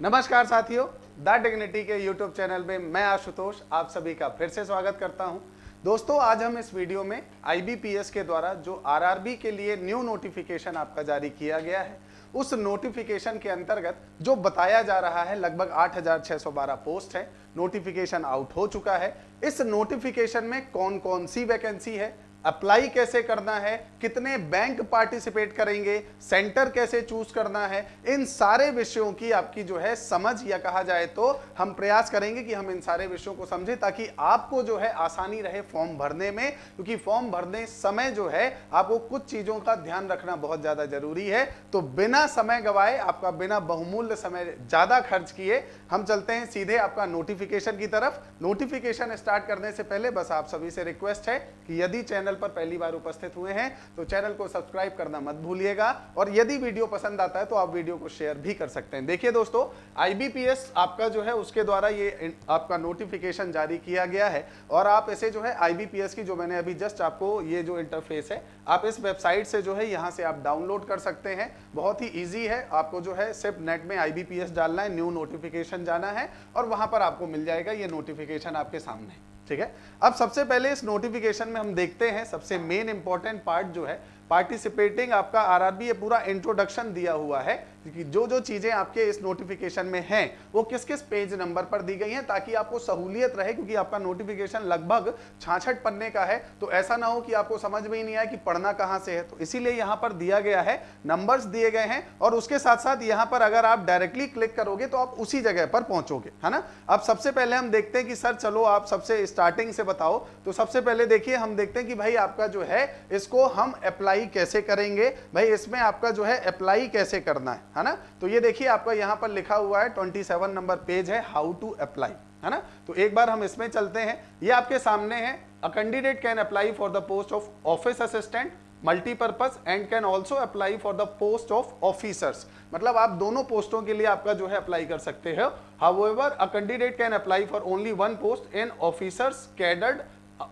नमस्कार साथियों, the dignity के यूट्यूब चैनल में मैं आशुतोष आप सभी का फिर से स्वागत करता हूं। दोस्तों, आज हम इस वीडियो में आईबीपीएस के द्वारा जो आरआरबी के लिए न्यू नोटिफिकेशन आपका जारी किया गया है, उस नोटिफिकेशन के अंतर्गत जो बताया जा रहा है लगभग 8612 पोस्ट है, नोटिफिकेशन आउट हो चुका है। इस नोटिफिकेशन में कौन कौन सी वैकेंसी है, अप्लाई कैसे करना है, कितने बैंक पार्टिसिपेट करेंगे, सेंटर कैसे चूज करना है, इन सारे विषयों की आपकी जो है समझ, या कहा जाए तो हम प्रयास करेंगे कि हम इन सारे विषयों को समझें ताकि आपको जो है आसानी रहे फॉर्म भरने में। क्योंकि फॉर्म भरने समय जो है आपको कुछ चीजों का ध्यान रखना बहुत ज्यादा जरूरी है। तो बिना समय गवाए, आपका बिना बहुमूल्य समय ज्यादा खर्च किए, हम चलते हैं सीधे आपका नोटिफिकेशन की तरफ। नोटिफिकेशन स्टार्ट करने से पहले बस आप सभी से रिक्वेस्ट है कि यदि चैनल पर पहली बार उपस्थित हुए हैं तो चैनल को सब्सक्राइब करना मत भूलिएगा, और यदि वीडियो पसंद आता है तो आप वीडियो को शेयर भी कर सकते हैं। देखिए दोस्तों, आईबीपीएस आपका जो है उसके द्वारा ये आपका नोटिफिकेशन जारी किया गया है, और आप इसे जो है आईबीपीएस की जो मैंने अभी जस्ट आपको ये जो इंटरफेस है, आप इस वेबसाइट से जो है यहां से आप डाउनलोड कर सकते हैं। बहुत ही ईजी है, आपको जो है सिर्फ नेट में आईबीपीएस डालना है, न्यू नोटिफिकेशन जाना है और वहां पर आपको मिल जाएगा ये नोटिफिकेशन आपके सामने। ठीक है, अब सबसे पहले इस नोटिफिकेशन में हम देखते हैं सबसे मेन इंपॉर्टेंट पार्ट जो है पार्टिसिपेटिंग आपका आरआरबी, ये पूरा इंट्रोडक्शन दिया हुआ है कि जो जो चीजें आपके इस नोटिफिकेशन में हैं वो किस किस पेज नंबर पर दी गई हैं, ताकि आपको सहूलियत रहे। क्योंकि आपका नोटिफिकेशन लगभग 66 पन्ने का है, तो ऐसा ना हो कि आपको समझ में ही नहीं आए कि पढ़ना कहां से है। तो इसीलिए यहां पर दिया गया है, नंबर्स दिए गए हैं, और उसके साथ साथ यहां पर अगर आप डायरेक्टली क्लिक करोगे तो आप उसी जगह पर पहुंचोगे, है ना। अब सबसे पहले हम देखते हैं कि सर चलो आप सबसे स्टार्टिंग से बताओ। तो सबसे पहले देखिए, हम देखते हैं कि भाई आपका जो है इसको हम अप्लाई कैसे करेंगे, भाई इसमें आपका जो है अप्लाई कैसे करना है ना। तो ये देखिए आपका यहां पर लिखा हुआ है 27 नंबर पेज है, हाउ टू अप्लाई, है ना। तो एक बार हम इसमें चलते हैं, ये आपके सामने है। अ candidate can apply for the post of office assistant multipurpose and can also apply for the post of officers. मतलब आप दोनों पोस्टों के लिए आपका जो है अप्लाई कर सकते हो। However a candidate can apply for only one post in officers cadred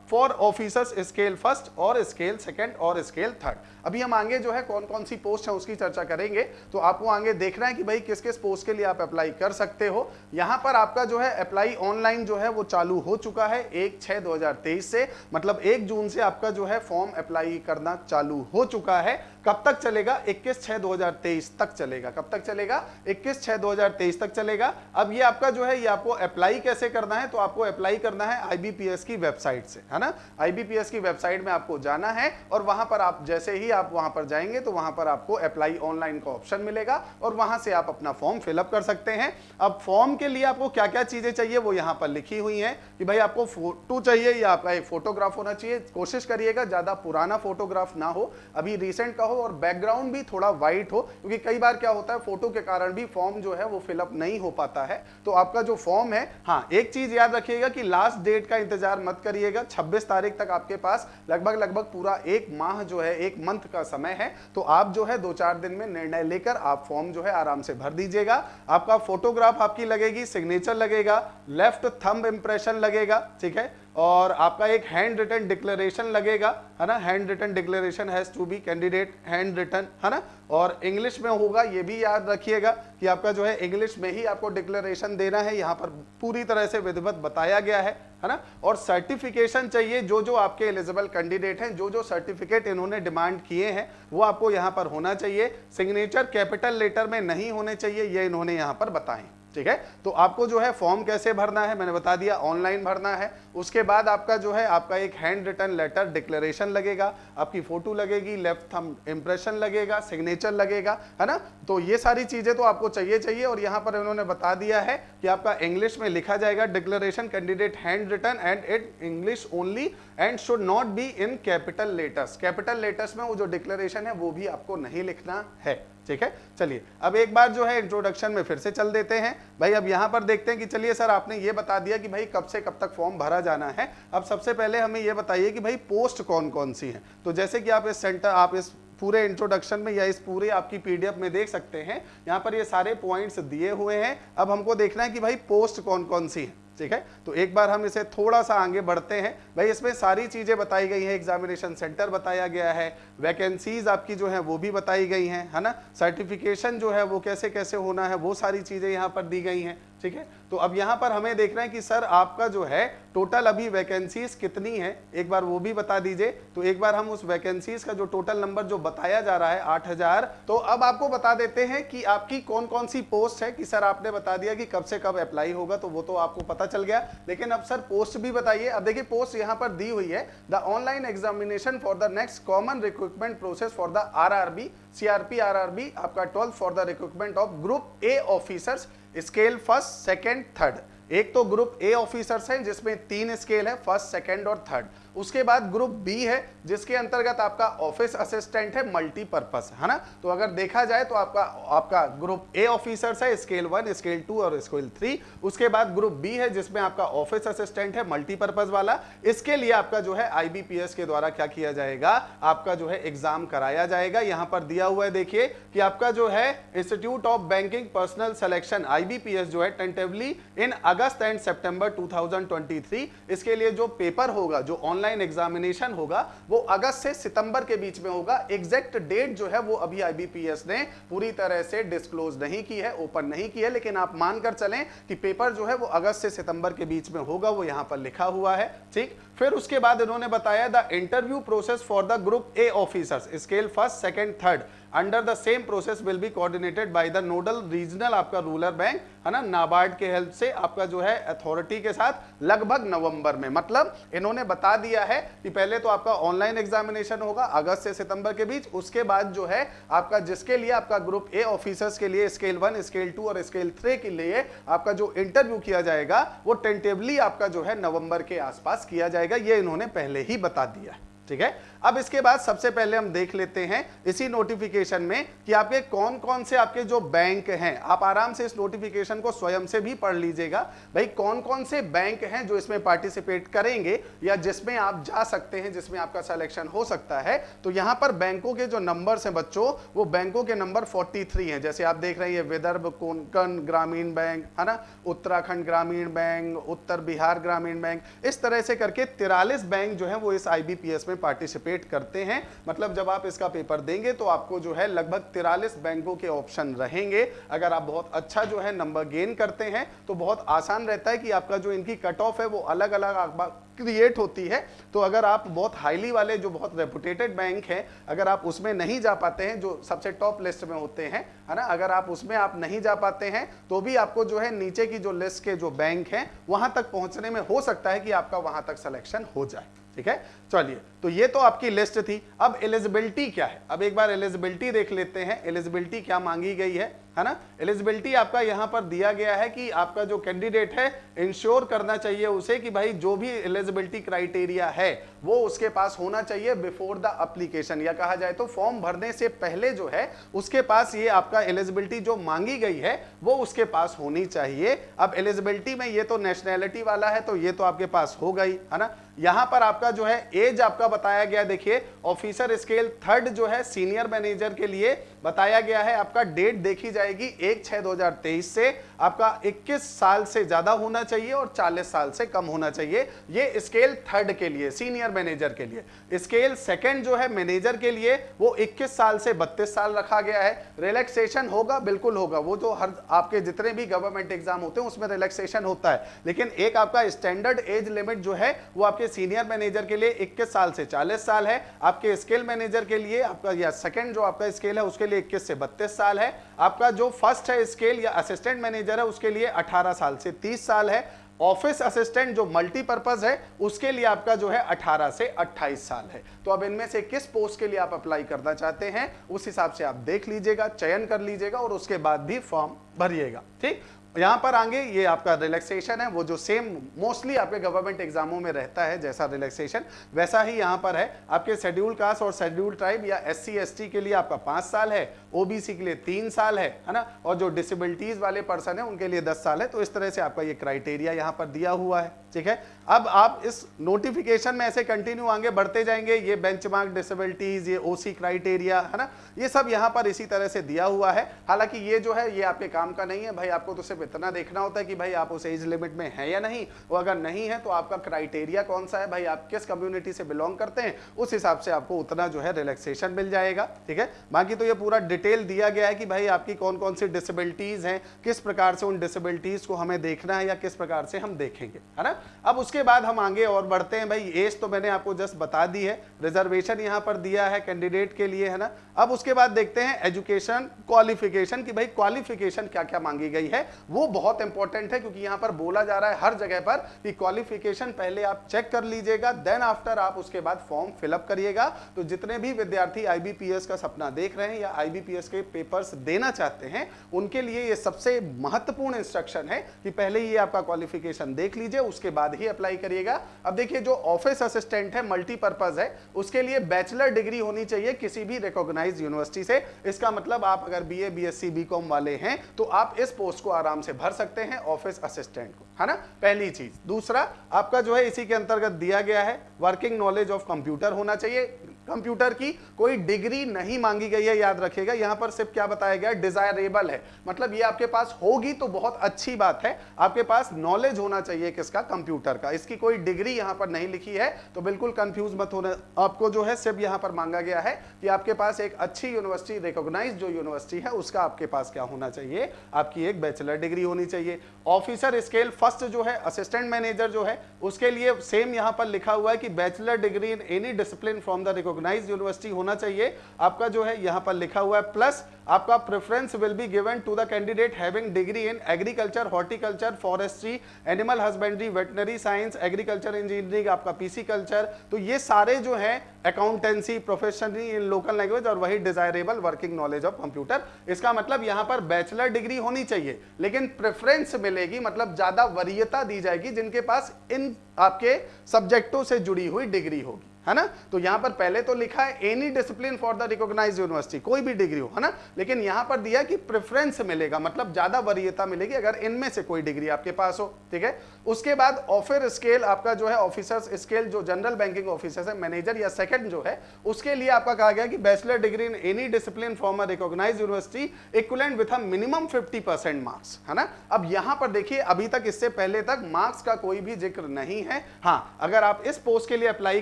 for officers scale first और स्केल सेकंड और स्केल थर्ड। अभी हम आगे जो है कौन कौन सी पोस्ट है उसकी चर्चा करेंगे, तो आपको आगे देखना है कि भाई किस किस पोस्ट के लिए आप अप्लाई कर सकते हो। यहां पर आपका जो है अप्लाई ऑनलाइन जो है वो चालू हो चुका है 1/6/2023 से, मतलब 1 जून से आपका जो है फॉर्म अप्लाई करना चालू हो चुका है। कब तक चलेगा? 21/6/2023 तक चलेगा। कब तक चलेगा? 21/6/2023 तक चलेगा। अब ये आपका जो है ये आपको अप्लाई कैसे करना है, तो आपको अप्लाई करना है आईबीपीएस की वेबसाइट से, है ना। आईबीपीएस की वेबसाइट में आपको जाना है, और वहां पर आप जैसे ही आप वहां पर जाएंगे तो वहां पर आपको अप्लाई ऑनलाइन का ऑप्शन मिलेगा, और वहां से आप अपना फॉर्म फिलअप कर सकते हैं। अब फॉर्म के लिए आपको क्या क्या चीजें चाहिए वो यहां पर लिखी हुई हैं कि भाई आपको फोटो चाहिए या आपका एक फोटोग्राफ होना चाहिए। कोशिश करिएगा ज्यादा पुराना फोटोग्राफ ना हो, अभी रिसेंट का हो, और बैकग्राउंड भी थोड़ा वाइट हो, क्योंकि कई बार क्या होता है फोटो के कारण भी फॉर्म जो है वो फिलअप नहीं हो पाता है। तो आपका जो फॉर्म है, हाँ एक चीज याद रखिएगा कि लास्ट डेट का इंतजार मत करिएगा। 26 तारीख तक आपके पास लगभग पूरा एक माह जो है, एक मंथ का समय है। तो आप जो है 2-4 दिन में निर्णय लेकर आप फॉर्म जो है आराम से भर दीजिएगा। आपका फोटोग्राफ आपकी लगेगी, सिग्नेचर लगेगा, लेफ्ट थंब इंप्रेशन लगेगा, ठीक है, और आपका एक हैंड रिटन डिक्लेरेशन लगेगा, है ना। Handwritten declaration has to be candidate handwritten, है ना, और इंग्लिश में होगा। ये भी याद रखिएगा कि आपका जो है इंग्लिश में ही आपको डिक्लेरेशन देना है, यहाँ पर पूरी तरह से विधिवत बताया गया है ना। और सर्टिफिकेशन चाहिए, जो जो आपके एलिजिबल कैंडिडेट हैं, जो जो सर्टिफिकेट इन्होंने डिमांड किए हैं वो आपको यहाँ पर होना चाहिए। सिग्नेचर कैपिटल लेटर में नहीं होने चाहिए, ये इन्होंने यहाँ पर बताए, ठीक है। तो आपको जो है फॉर्म कैसे भरना है मैंने बता दिया, ऑनलाइन भरना है। उसके बाद आपका जो है आपका एक हैंड रिटन लेटर डिक्लेरेशन लगेगा, आपकी फोटो लगेगी, लेफ्ट थंब इंप्रेशन लगेगा, सिग्नेचर लगेगा, है ना। तो ये सारी चीजें तो आपको चाहिए। और यहाँ पर इन्होंने बता दिया है कि आपका इंग्लिश में लिखा जाएगा, declaration candidate handwritten and it English only and should not be in capital letters. Capital letters में वो जो डिक्लेरेशन है वो भी आपको नहीं लिखना है, ठीक है। चलिए अब एक बार जो है इंट्रोडक्शन में फिर से चल देते हैं भाई। अब यहां पर देखते हैं कि चलिए सर आपने ये बता दिया कि भाई कब से कब तक फॉर्म भरा जाना है। अब सबसे पहले हमें ये बताइए कि भाई पोस्ट कौन कौन सी हैं। तो जैसे कि आप इस पूरे इंट्रोडक्शन में या इस पूरे आपकी पीडीएफ में देख सकते हैं, यहाँ पर ये सारे पॉइंट्स दिए हुए हैं। अब हमको देखना है कि भाई पोस्ट कौन कौन सी है, ठीक है। तो एक बार हम इसे थोड़ा सा आगे बढ़ते हैं। भाई इसमें सारी चीजें बताई गई हैं, एग्जामिनेशन सेंटर बताया गया है, वैकेंसीज आपकी जो है वो भी बताई गई हैं, है ना, सर्टिफिकेशन जो है वो कैसे कैसे होना है वो सारी चीजें यहाँ पर दी गई हैं, ठीक है। तो अब यहाँ पर हमें देख रहे हैं कि सर आपका जो है टोटल अभी वैकेंसीज कितनी है, एक बार वो भी बता दीजिए। तो एक बार हम उस वैकेंसीज का जो टोटल नंबर जो बताया जा रहा है 8000, तो अब आपको बता देते हैं कि आपकी कौन कौन सी पोस्ट है। कि सर आपने बता दिया कि कब से कब अप्लाई होगा, तो वो तो आपको पता चल गया, लेकिन अब सर पोस्ट भी बताइए। अब देखिए पोस्ट यहाँ पर दी हुई है, the online examination for the next common recruitment process for the RRB CRP RRB आपका 12 for the recruitment of group A officers scale first second third. एक तो ग्रुप ए ऑफिसर्स है जिसमें 3 स्केल है, फर्स्ट सेकेंड और third. उसके बाद group B है जिसके अंतर्गत आपका ऑफिस असिस्टेंट है मल्टीपर्पस, है ना। तो अगर देखा जाए तो आपका ग्रुप ए ऑफिसर्स है स्केल 1 स्केल 2 और स्केल 3। उसके बाद ग्रुप बी है जिसमें आपका ऑफिस असिस्टेंट है मल्टीपर्पस वाला। इसके लिए आपका जो है आईबीपीएस के द्वारा क्या किया जाएगा, आपका जो है एग्जाम कराया जाएगा। यहां पर दिया हुआ है देखिए कि आपका जो है institute of banking personal selection IBPS जो है टेंटेटिवली इन अगस्त एंड सितंबर 2023। इसके लिए जो पेपर होगा, जो ऑनलाइन एग्जामिनेशन होगा, वो अगस्त से सितंबर के बीच में होगा। एग्जैक्ट डेट जो है वो अभी आईबीपीएस ने पूरी तरह से डिस्क्लोज नहीं की है, ओपन नहीं की है, लेकिन आप मानकर चलें कि पेपर जो है वो अगस्त से सितंबर के बीच में होगा, वो यहां पर लिखा हुआ है, ठीक। फिर उसके बाद इन्होंने बताया the interview process for the group A officers scale first second third under the same process will be coordinated by the nodal regional आपका रूरल बैंक, है ना, नाबार्ड के हेल्प से आपका जो है अथॉरिटी के साथ लगभग नवंबर में। मतलब इन्होंने बता दिया है कि पहले तो आपका ऑनलाइन एग्जामिनेशन होगा अगस्त से सितंबर के बीच, उसके बाद जो है आपका जिसके लिए आपका ग्रुप ए ऑफिसर्स के लिए स्केल 1 स्केल 2 और स्केल 3 के लिए आपका जो इंटरव्यू किया जाएगा वो टेंटेटिवली आपका जो है नवंबर के आसपास किया जाएगा। ये इन्होंने पहले ही बता दिया है, ठीक है। अब इसके बाद सबसे पहले हम देख लेते हैं इसी नोटिफिकेशन में कि आपके कौन कौन से आपके जो बैंक हैं। आप आराम से इस नोटिफिकेशन को स्वयं से भी पढ़ लीजिएगा, भाई कौन कौन से बैंक हैं जो इसमें पार्टिसिपेट करेंगे या जिसमें आप जा सकते हैं, जिसमें आपका सिलेक्शन हो सकता है। तो यहां पर बैंकों के जो नंबर्स हैं बच्चों, वो बैंकों के नंबर 43 हैं। जैसे आप देख रहे हैं विदर्भ कोंकण ग्रामीण बैंक, है ना, उत्तराखंड ग्रामीण बैंक, उत्तर बिहार ग्रामीण बैंक, इस तरह से करके 43 बैंक जो है वो इस आईबीपीएस में पार्टिसिपेट करते हैं। मतलब जब आप इसका पेपर देंगे तो आपको जो है लगभग 43 बैंकों के ऑप्शन रहेंगे। अगर आप बहुत अच्छा जो है नंबर गेन करते हैं तो बहुत आसान रहता है कि आपका जो इनकी कट ऑफ है वो अलग अलग क्रिएट होती है। तो अगर आप बहुत हाईली वाले जो बहुत रेपुटेटेड बैंक हैं, अगर आप उसमें नहीं जा पाते हैं, जो सबसे टॉप लिस्ट में होते हैं, है ना, अगर आप उसमें आप नहीं जा पाते हैं तो भी आपको जो है नीचे की जो लिस्ट के जो बैंक हैं वहां तक पहुंचने में हो सकता है कि आपका वहां तक सिलेक्शन हो जाए, ठीक है। चलिए, तो ये तो आपकी लिस्ट थी। अब एलिजिबिलिटी क्या है, अब एक बार एलिजिबिलिटी देख लेते हैं। एलिजिबिलिटी क्या मांगी गई है ना। एलिजिबिलिटी आपका यहां पर दिया गया है कि आपका जो कैंडिडेट है इंश्योर करना चाहिए उसे कि भाई जो भी एलिजिबिलिटी क्राइटेरिया है वो उसके पास होना चाहिए बिफोर द एप्लीकेशन, या कहा जाए तो फॉर्म भरने से पहले जो है उसके पास ये आपका एलिजिबिलिटी जो मांगी गई है वो उसके पास होनी चाहिए। अब एलिजिबिलिटी में ये तो नेशनैलिटी वाला है तो ये तो आपके पास हो गई, है ना। यहां पर आपका जो है एज आपका बताया गया, देखिए ऑफिसर स्केल थर्ड जो है सीनियर मैनेजर के लिए बताया गया है, आपका डेट देखी जाएगी 1/6/2023 से आपका 21 साल से ज्यादा होना चाहिए और 40 साल से कम होना चाहिए। ये स्केल थर्ड के लिए सीनियर मैनेजर के लिए। स्केल सेकंड जो है मैनेजर के लिए वो 21 साल से 32 साल रखा गया है। रिलैक्सेशन होगा, बिल्कुल होगा, वो जो हर आपके जितने भी गवर्नमेंट एग्जाम होते हैं उसमें रिलैक्सेशन होता है, लेकिन एक आपका स्टैंडर्ड एज लिमिट जो है वो आपके सीनियर मैनेजर के लिए 21 साल से 40 साल है। आपके स्केल मैनेजर के लिए आपका या सेकंड जो आपका स्केल है उसके लिए 21 से 32 साल है। आपका जो फर्स्ट है स्केल या असिस्टेंट मैनेजर है उसके लिए 18 साल से 30 साल है। ऑफिस असिस्टेंट जो मल्टीपर्पज है उसके लिए आपका जो है 18 से 28 साल है। तो अब इनमें से किस पोस्ट के लिए आप अप्लाई करना चाहते हैं उस हिसाब से आप देख लीजिएगा, चयन कर लीजिएगा और उसके बाद भी फॉर्म भरिएगा, ठीक। यहां पर आगे ये आपका रिलैक्सेशन है, वो जो सेम मोस्टली आपके गवर्नमेंट एग्जामों में रहता है जैसा रिलैक्सेशन वैसा ही यहां पर है। आपके शेड्यूल कास्ट और शेड्यूल ट्राइब या SC ST के लिए आपका 5 साल है, OBC के लिए 3 साल है ना, और जो डिसेबिलिटीज वाले पर्सन है उनके लिए 10 साल है। तो इस तरह से आपका ये क्राइटेरिया यहां पर दिया हुआ है, ठीक है। अब आप इस नोटिफिकेशन में ऐसे कंटिन्यू आगे बढ़ते जाएंगे, ये बेंचमार्क डिसेबिलिटीज, ये OC क्राइटेरिया है ना, ये सब यहाँ पर इसी तरह से दिया हुआ है। हालांकि ये जो है ये आपके काम का नहीं है भाई, आपको तो सिर्फ सिर्फ इतना देखना होता है कि भाई आप उस एज लिमिट में हैं या नहीं, वो अगर नहीं है तो आपका क्राइटेरिया कौन सा है, भाई आप किस कम्युनिटी से बिलोंग करते हैं, उस हिसाब से आपको उतना जो है रिलैक्सेशन मिल जाएगा। ठीक है, बाकी तो ये पूरा डिटेल दिया गया है कि भाई आपकी कौन कौन सी डिसेबिलिटीज हैं, किस प्रकार से उन डिसेबिलिटीज को हमें देखना है या किस प्रकार से हम देखेंगे, है ना। अब उसके बाद हम आगे और बढ़ते हैं। भाई एज तो मैंने आपको जस्ट बता दी है, रिजर्वेशन यहाँ पर दिया है कैंडिडेट के लिए, है ना। अब उसके बाद देखते हैं एजुकेशन क्वालिफिकेशन की भाई क्वालिफिकेशन क्या क्या मांगी गई है, वो बहुत इंपॉर्टेंट है क्योंकि यहाँ पर बोला जा रहा है हर जगह पर कि क्वालिफिकेशन पहले आप चेक कर लीजिएगा, देन आफ्टर आप उसके बाद फॉर्म फिलअप करिएगा। तो जितने भी विद्यार्थी आईबीपीएस का सपना देख रहे हैं या आईबीपीएस के पेपर्स देना चाहते हैं, उनके लिए ये सबसे महत्वपूर्ण इंस्ट्रक्शन है कि पहले ये आपका क्वालिफिकेशन देख लीजिए, उसके बाद ही अप्लाई करिएगा। अब देखिए जो ऑफिस असिस्टेंट है, मल्टीपर्पज है, उसके लिए बैचलर डिग्री होनी चाहिए किसी भी रिकॉग्नाइज्ड यूनिवर्सिटी से। इसका मतलब आप अगर बीए बीएससी बीकॉम वाले हैं तो आप इस पोस्ट को आराम से भर सकते हैं, ऑफिस असिस्टेंट को, है ना, पहली चीज। दूसरा आपका जो है इसी के अंतर्गत दिया गया है वर्किंग नॉलेज ऑफ कंप्यूटर होना चाहिए। कंप्यूटर की कोई डिग्री नहीं मांगी गई है, याद रखिएगा। यहां पर सिर्फ क्या बताया गया, डिजायरेबल है, मतलब ये आपके पास होगी तो बहुत अच्छी बात है, आपके पास नॉलेज होना चाहिए किसका, कंप्यूटर का। इसकी कोई डिग्री यहां पर नहीं लिखी है, तो बिल्कुल कंफ्यूज मत होना। आपको जो है सिर्फ यहां पर मांगा गया है कि आपके पास एक अच्छी यूनिवर्सिटी, रिकॉग्नाइज्ड जो यूनिवर्सिटी है उसका आपके पास क्या होना चाहिए, आपकी एक बैचलर डिग्री होनी चाहिए। ऑफिसर स्केल फर्स्ट जो है, असिस्टेंट मैनेजर जो है, उसके लिए सेम यहां पर लिखा हुआ है कि bachelor degree in any discipline from the recognised university होना चाहिए। आपका जो है यहां पर लिखा हुआ है प्लस आपका preference will be given to the candidate having degree in agriculture, horticulture, forestry, animal husbandry, veterinary science, agriculture engineering, आपका पीसी कल्चर। तो ये सारे जो है accountancy, professionally in local language और वही desirable working knowledge of computer. इसका मतलब यहां पर बैचलर डिग्री होनी चाहिए, लेकिन प्रेफरेंस मिलेगी, मतलब ज्यादा वरीयता दी जाएगी जिनके पास इन आपके सब्जेक्टों से जुड़ी हुई डिग्री होगी, है ना। तो यहां पर पहले तो लिखा है any discipline for the recognised university, कोई भी डिग्री हो, है ना, लेकिन यहां पर दिया कि प्रेफरेंस मिलेगा, मतलब ज्यादा वरीयता मिलेगी अगर इनमें से कोई डिग्री आपके पास हो। ठीक है, उसके बाद ऑफिसर स्केल आपका जो है, ऑफिसर्स स्केल जो जनरल बैंकिंग ऑफिसर्स है, मैनेजर या सेकंड जो है, उसके लिए आपका कहा गया कि bachelor degree in any discipline from a recognised university equivalent with a minimum 50% marks, है ना। अब यहां पर देखिए अभी तक, इससे पहले तक मार्क्स का कोई भी जिक्र नहीं है। हां, अगर आप इस पोस्ट के लिए अप्लाई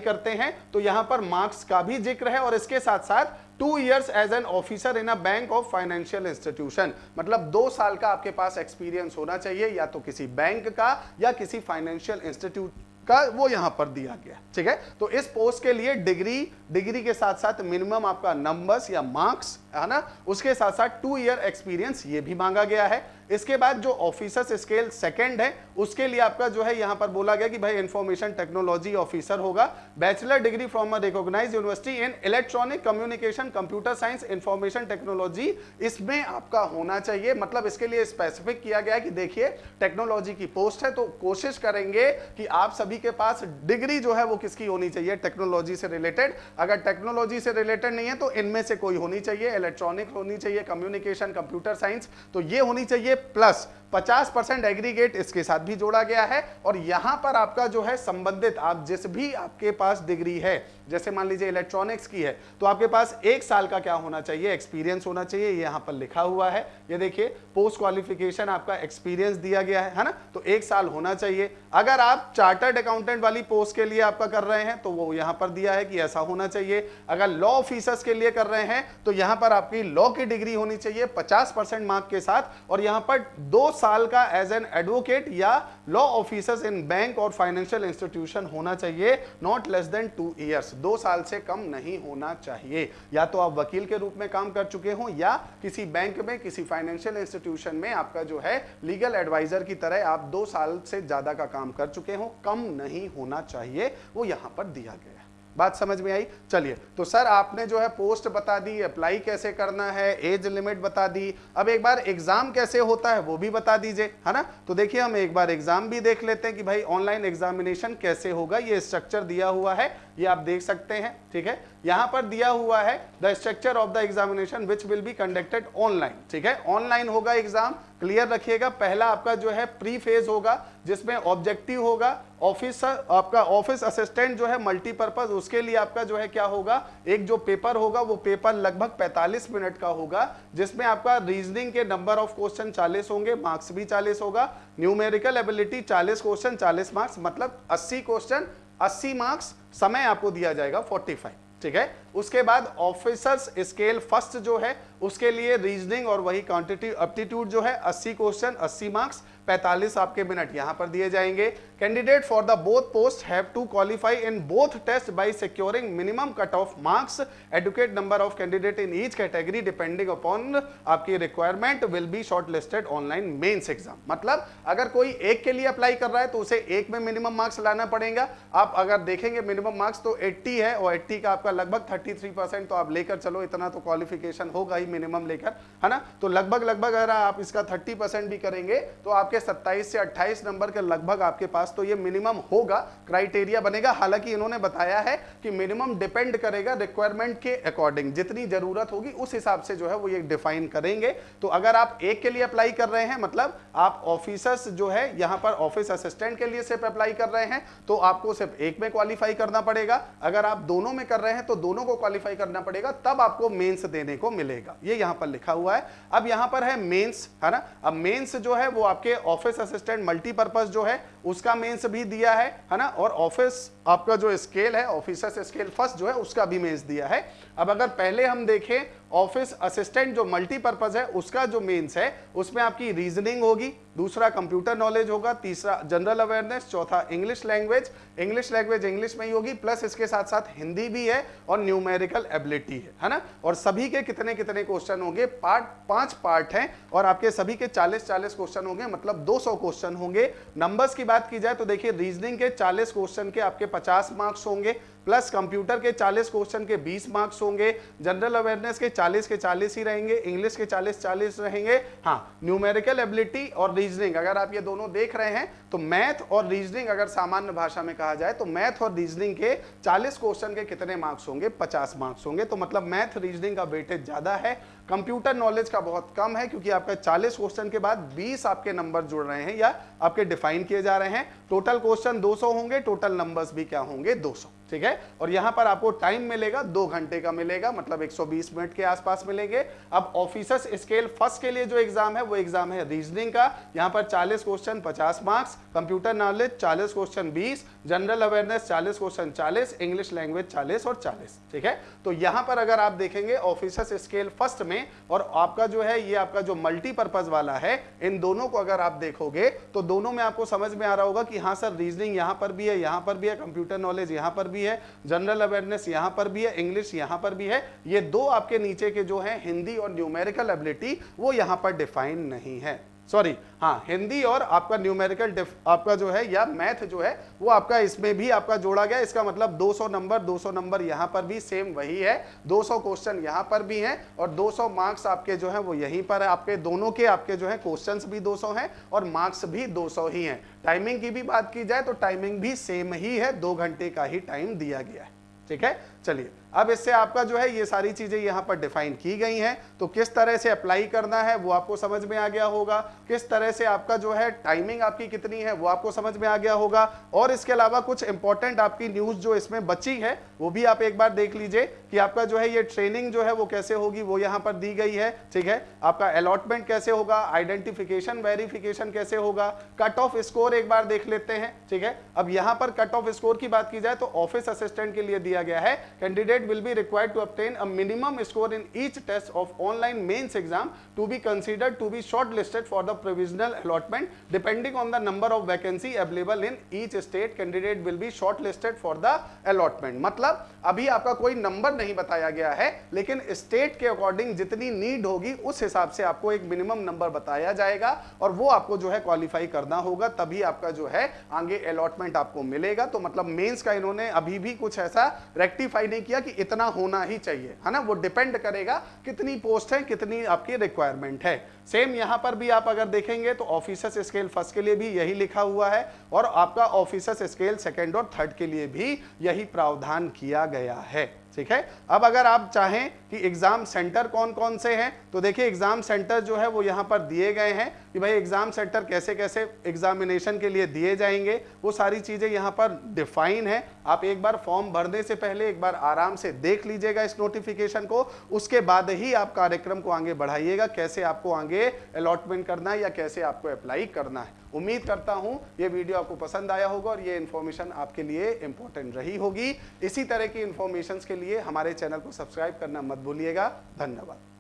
करते हैं तो यहां पर मार्क्स का भी जिक्र है और इसके साथ साथ 2 years as an officer in a bank of financial institution, मतलब 2 साल का आपके पास एक्सपीरियंस होना चाहिए, या तो किसी बैंक का या किसी फाइनेंशियल इंस्टीट्यूट का, वो यहां पर दिया गया। ठीक है, तो इस पोस्ट के लिए डिग्री के साथ साथ मिनिमम आपका नंबर्स या मार्क्स, है ना, उसके साथ साथ 2 year एक्सपीरियंस ये भी मांगा गया है। इसके बाद जो ऑफिसर्स स्केल सेकंड है, उसके लिए आपका जो है यहां पर बोला गया कि भाई इंफॉर्मेशन टेक्नोलॉजी ऑफिसर होगा, bachelor degree from a recognised university in electronic communication, computer science, information technology, इसमें आपका होना चाहिए। मतलब इसके लिए स्पेसिफिक किया गया है कि देखिए टेक्नोलॉजी की पोस्ट है, तो कोशिश करेंगे कि आप सभी के पास डिग्री जो है वो किसकी होनी चाहिए, टेक्नोलॉजी से रिलेटेड। अगर टेक्नोलॉजी से रिलेटेड नहीं है तो इनमें से कोई होनी चाहिए, इलेक्ट्रॉनिक होनी चाहिए, कम्युनिकेशन, कंप्यूटर साइंस, तो ये होनी चाहिए। प्लस 50% एग्रीगेट इसके साथ भी जोड़ा गया है। और यहां पर आपका जो है संबंधित, आप जिस भी आपके पास डिग्री है, जैसे मान लीजिए इलेक्ट्रॉनिक्स की है, तो आपके पास 1 साल का क्या होना चाहिए, एक्सपीरियंस होना चाहिए। यहां पर लिखा हुआ है, ये देखिए पोस्ट क्वालिफिकेशन आपका एक्सपीरियंस दिया गया है ना, तो 1 साल होना चाहिए। अगर आप चार्टर्ड अकाउंटेंट वाली पोस्ट के लिए आपका कर रहे हैं तो वो यहां पर दिया है कि ऐसा होना चाहिए। अगर लॉ ऑफिसर्स के लिए कर रहे हैं तो यहां पर आपकी लॉ की डिग्री होनी चाहिए 50% मार्क के साथ, और यहां पर 2 साल का एज एन एडवोकेट या लॉ ऑफिसर्स इन बैंक और फाइनेंशियल इंस्टीट्यूशन होना चाहिए, नॉट लेस देन 2 years, 2 साल से कम नहीं होना चाहिए। या तो आप वकील के रूप में काम कर चुके हो या किसी बैंक में, किसी फाइनेंशियल इंस्टीट्यूशन में आपका जो है लीगल एडवाइजर की तरह आप 2 साल से ज्यादा का काम कर चुके हो, कम नहीं होना चाहिए, वो यहां पर दिया गया है। बात समझ में आई? चलिए, तो सर आपने जो है पोस्ट बता दी, अप्लाई कैसे करना है, एज लिमिट बता दी, अब एक बार एग्जाम कैसे होता है वो भी बता दीजिए, है ना। तो देखिए हम एक बार एग्जाम भी देख लेते हैं कि भाई ऑनलाइन एग्जामिनेशन कैसे होगा। ये स्ट्रक्चर दिया हुआ है, ये आप देख सकते हैं। ठीक है, यहां पर दिया हुआ है the structure of the examination which will be conducted online, ठीक है, ऑनलाइन होगा एग्जाम, क्लियर रखिएगा। पहला आपका जो है प्री फेज होगा जिसमें ऑब्जेक्टिव होगा, ऑफिसर आपका ऑफिस असिस्टेंट जो है मल्टीपर्पज, उसके लिए आपका जो है क्या होगा, एक जो पेपर होगा वो पेपर लगभग 45 मिनट का होगा, जिसमें आपका रीजनिंग के नंबर ऑफ क्वेश्चन 40 होंगे, मार्क्स भी 40 होगा, न्यूमेरिकल एबिलिटी 40 क्वेश्चन 40 मार्क्स, मतलब 80 क्वेश्चन 80 मार्क्स, समय आपको दिया जाएगा 45, ठीक है। उसके बाद ऑफिसर्स स्केल फर्स्ट जो है उसके लिए रीजनिंग और वही क्वांटिटी एप्टीट्यूड जो है 80 क्वेश्चन 80 मार्क्स, 45 आपके मिनट यहां पर दिए जाएंगे। Candidate for the both post have to qualify in both test by securing minimum cut off marks, adequate number of candidate in each category depending upon आपकी requirement will be shortlisted online mains exam. मतलब अगर कोई एक के लिए apply कर रहा है तो उसे एक में मिनिमम मार्क्स लाना पड़ेगा। आप अगर देखेंगे मिनिमम मार्क्स तो 80 है और 80 का आपका लगभग 33%, तो आप लेकर चलो, इतना तो क्वालिफिकेशन होगा ही मिनिमम लेकर, है ना। तो लगभग अगर आप इसका 30% भी करेंगे तो आपके 27 से 28 नंबर के लगभग आपके पास तो ये मिनिमम होगा, क्राइटेरिया बनेगा। हालांकि इन्होंने बताया है कि मिनिमम डिपेंड करेगा रिक्वायरमेंट के अकॉर्डिंग, जितनी जरूरत होगी उस हिसाब से जो है वो ये डिफाइन करेंगे। तो अगर आप एक के लिए अप्लाई कर रहे हैं, मतलब आप ऑफिसर्स जो है यहां पर ऑफिस असिस्टेंट के लिए सिर्फ अप्लाई कर रहे हैं तो आपको सिर्फ एक में क्वालिफाई करना पड़ेगा। अगर आप दोनों में कर रहे हैं तो दोनों को क्वालिफाई करना पड़ेगा, तब आपको मेंस देने को मिलेगा, ये यहां पर लिखा हुआ है। अब यहां पर है मेंस, है ना। अब मेंस जो है वो आपके ऑफिस असिस्टेंट मल्टीपर्पज जो है उसका मेंस भी दिया है ना, और ऑफिस आपका जो स्केल है ऑफिसर्स स्केल फर्स्ट जो है उसका भी मेंस दिया है। अब अगर पहले हम देखें ऑफिस असिस्टेंट जो मल्टीपर्पज है उसका जो मेंस है उसमें आपकी रीजनिंग होगी, दूसरा कंप्यूटर नॉलेज होगा, तीसरा जनरल अवेयरनेस, चौथा इंग्लिश लैंग्वेज इंग्लिश में ही होगी, प्लस इसके साथ साथ हिंदी भी है और न्यूमेरिकल एबिलिटी है ना। और सभी के कितने कितने क्वेश्चन होंगे, 5 पार्ट हैं और आपके सभी के 40 क्वेश्चन होंगे, मतलब 200 क्वेश्चन होंगे। नंबर्स की बात की जाए तो देखिए रीजनिंग के 40 क्वेश्चन के आपके 50 मार्क्स होंगे, प्लस कंप्यूटर के 40 क्वेश्चन के 20 मार्क्स होंगे, जनरल अवेयरनेस के 40 ही रहेंगे, इंग्लिश के 40 रहेंगे। हाँ, न्यूमेरिकल एबिलिटी और रीजनिंग अगर आप ये दोनों देख रहे हैं तो मैथ और रीजनिंग अगर सामान्य भाषा में कहा जाए तो मैथ और रीजनिंग के 40 क्वेश्चन के कितने मार्क्स होंगे, 50 मार्क्स होंगे। तो मतलब मैथ रीजनिंग का वेटेज ज्यादा है, कंप्यूटर नॉलेज का बहुत कम है, क्योंकि आपका 40 क्वेश्चन के बाद 20 आपके नंबर जुड़ रहे हैं या आपके डिफाइन किए जा रहे हैं। टोटल क्वेश्चन 200 होंगे, टोटल नंबर्स भी क्या होंगे, 200, ठीक है। और यहां पर आपको टाइम मिलेगा 2 घंटे का मिलेगा, मतलब 120 मिनट के आसपास मिलेंगे। अब ऑफिसर्स स्केल फर्स्ट के लिए जो एग्जाम है वो एग्जाम है रीजनिंग का, यहां पर 40 question 50 marks, computer knowledge 40 question 20, general awareness 40 question 40, English language 40 और 40, ठीक है। तो यहां पर अगर आप देखेंगे ऑफिसर्स स्केल फर्स्ट में और आपका जो है ये आपका जो मल्टीपर्पज वाला है, इन दोनों को अगर आप देखोगे तो दोनों में आपको समझ में आ रहा होगा कि हाँ सर रीजनिंग यहां पर भी है, यहां पर भी है, कंप्यूटर नॉलेज यहां पर भी है, जनरल अवेयरनेस यहां पर भी है, इंग्लिश यहां पर भी है। ये दो आपके नीचे के जो है हिंदी और न्यूमेरिकल एबिलिटी वो यहां पर डिफाइन नहीं है, सॉरी, हाँ, हिंदी और आपका न्यूमेरिकल आपका जो है या मैथ जो है वो आपका इसमें भी आपका जोड़ा गया। इसका मतलब 200 नंबर यहां पर भी सेम वही है, 200 क्वेश्चन यहां पर भी हैं और 200 मार्क्स आपके जो है वो यहीं पर है। आपके दोनों के आपके जो है क्वेश्चंस भी 200 हैं और मार्क्स भी 200 ही हैं। टाइमिंग की भी बात की जाए तो टाइमिंग भी सेम ही है, 2 घंटे का ही टाइम दिया गया है, ठीक है। चलिए, अब इससे आपका जो है ये सारी चीजें यहां पर डिफाइन की गई हैं, तो किस तरह से अप्लाई करना है वो आपको समझ में आ गया होगा, किस तरह से आपका जो है टाइमिंग आपकी कितनी है वो आपको समझ में आ गया होगा। और इसके अलावा कुछ इंपॉर्टेंट आपकी न्यूज जो इसमें बची है वो भी आप एक बार देख लीजिए कि आपका जो है ये ट्रेनिंग जो है वो कैसे होगी वो यहां पर दी गई है, ठीक है। आपका अलॉटमेंट कैसे होगा, आइडेंटिफिकेशन वेरिफिकेशन कैसे होगा, कट ऑफ स्कोर एक बार देख लेते हैं, ठीक है। अब यहां पर कट ऑफ स्कोर की बात की जाए तो ऑफिस असिस्टेंट के लिए दिया गया है, candidate will be required to obtain a minimum score in each test of online mains exam to be considered to be shortlisted for the provisional allotment depending on the number of vacancy available in each state. Candidate will be shortlisted for the allotment. मतलब अभी आपका कोई number नहीं बताया गया है, लेकिन state के अकॉर्डिंग जितनी नीड होगी उस हिसाब से आपको एक मिनिमम नंबर बताया जाएगा और वो आपको जो है क्वालिफाई करना होगा, तभी आपका जो है आगे अलॉटमेंट आपको मिलेगा। तो मतलब मेंस का इन्होंने अभी भी कुछ ऐसा रेक्टिफाई नहीं किया कि इतना होना ही चाहिए, है ना। वो डिपेंड करेगा कितनी पोस्ट है, कितनी आपकी रिक्वायरमेंट है। सेम यहां पर भी आप अगर देखेंगे तो ऑफिसर्स स्केल फर्स्ट के लिए भी यही लिखा हुआ है और आपका ऑफिसर्स स्केल सेकंड और थर्ड के लिए भी यही प्रावधान किया गया है, ठीक है। अब अगर आप चाहें कि एग्जाम सेंटर कौन कौन से हैं, तो देखिए एग्जाम सेंटर जो है वो यहाँ पर दिए गए हैं कि भाई एग्जाम सेंटर कैसे कैसे एग्जामिनेशन के लिए दिए जाएंगे, वो सारी चीजें यहाँ पर डिफाइन है। आप एक बार फॉर्म भरने से पहले एक बार आराम से देख लीजिएगा इस नोटिफिकेशन को, उसके बाद ही आप कार्यक्रम को आगे बढ़ाइएगा, कैसे आपको आगे अलॉटमेंट करना है या कैसे आपको अप्लाई करना है। उम्मीद करता हूं ये वीडियो आपको पसंद आया होगा और ये इन्फॉर्मेशन आपके लिए इंपॉर्टेंट रही होगी। इसी तरह की इन्फॉर्मेशन के लिए हमारे चैनल को सब्सक्राइब करना मत भूलिएगा। धन्यवाद।